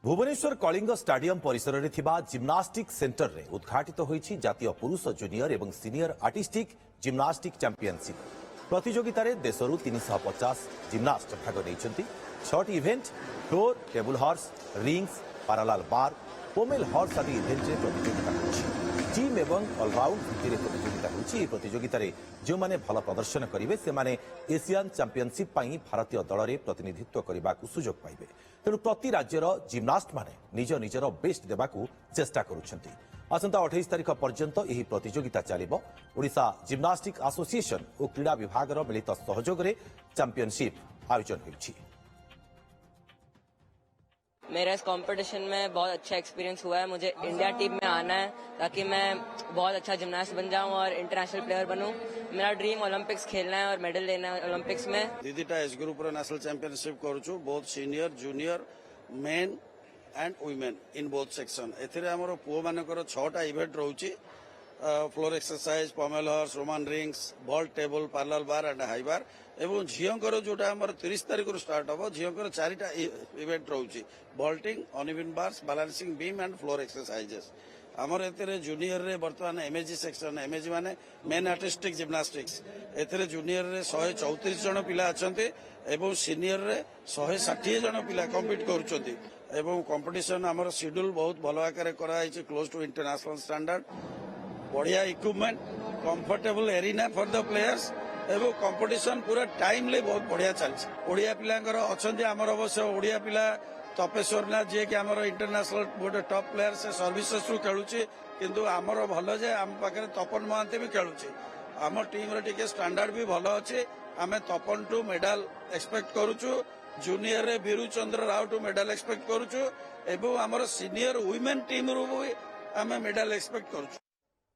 Bhubaneswar Kalinga stadium परिसर में gymnastic centre में उद्घाटित होईछि जातीय पुरुष जूनियर एवं सीनियर आर्टिस्टिक जिम्नास्टिक चैंपियनशिप प्रतियोगिता रे देशरू 350 जिम्नास्ट भाग नहीं 6टी event floor table horse rings parallel bar pommel horse आदि इवेंट में प्रतियोगिता होईछि टीम एवं ऑलराउंड भित्ति प्रतियोगिता होईछि प्रतियोगिता रे जो माने भल प्रदर्शन करेंगे से माने एशियन चैंपियनशिप पाई भारतीय दल में प्रतिनिधित्व करने को सुजोग पाइबे तेणु प्रति राज्यर जिम्नास्ट माने निज निजर बेस्ट देबाकू चेष्टा करुछंती आसंता 28 तारिख पर्यंत यह प्रतियोगिता चलिबो ओडिशा जिम्नास्टिक एसोसिएशन और क्रीड़ा विभाग मिलित सहयोग में चैंपियनशिप आयोजन होईछि। मेरा इस कंपटीशन में बहुत अच्छा एक्सपीरियंस हुआ है। मुझे इंडिया टीम में आना है ताकि मैं बहुत अच्छा जिम्नास्ट बन जाऊं और इंटरनेशनल प्लेयर बनूं। मेरा ड्रीम ओलंपिक्स खेलना है और मेडल लेना है ओलंपिक्स में। दीदीटा एज ग्रुप नेशनल चैंपियनशिप करूछु both senior junior men and women in both section एथिरे हमर पुओ मानकर 6टा इवेंट रहउची floor exercise pommel horse roman rings बॉल table parallel bar and high bar एवं झींकर जोटा हमर 30 तारिख स्टार्ट हम झींकर 4टा इवेंट रहउची vaulting uneven bars balancing beam and floor exercises आमर एते जूनियर रे बर्तमान एमएजी सेक्शन एमएजी माने मेन आर्टिस्टिक जिम्नास्टिक्स एते जूनियर रे 134 जन पिला अछंती एवं सीनियर रे 160 जन पिला कम्पीट करूछंती एवं कंपटीशन आमर शेड्यूल बहुत भल आकार करा हिचे क्लोज टू इंटरनेशनल स्टैंडर्ड बढ़िया equipment comfortable arena for the players एवं कंपटीशन पूरा टाइमली बहुत बढ़िया चलछि। ओडिया पिलांकर अछंती आमर अवश्य ओडिया पिला तपेश्वर ना जे कि आमर इंटरनेशनल गोटे टॉप प्लेयर से सर्विसेस रु खेलुछि किंतु आमर भल जे आम पाखे तपन महांती भी खेलुछि आम टीम रे टिके स्टैंडर्ड भी भल अछि आमे तपन टू मेडल एक्सपेक्ट करूछु जूनियर रे बीरू चंद्र राव टू मेडल एक्सपेक्ट करूछु एवं आमर सीनियर वुमेन टीम रु भी आमे मेडल एक्सपेक्ट करूछु।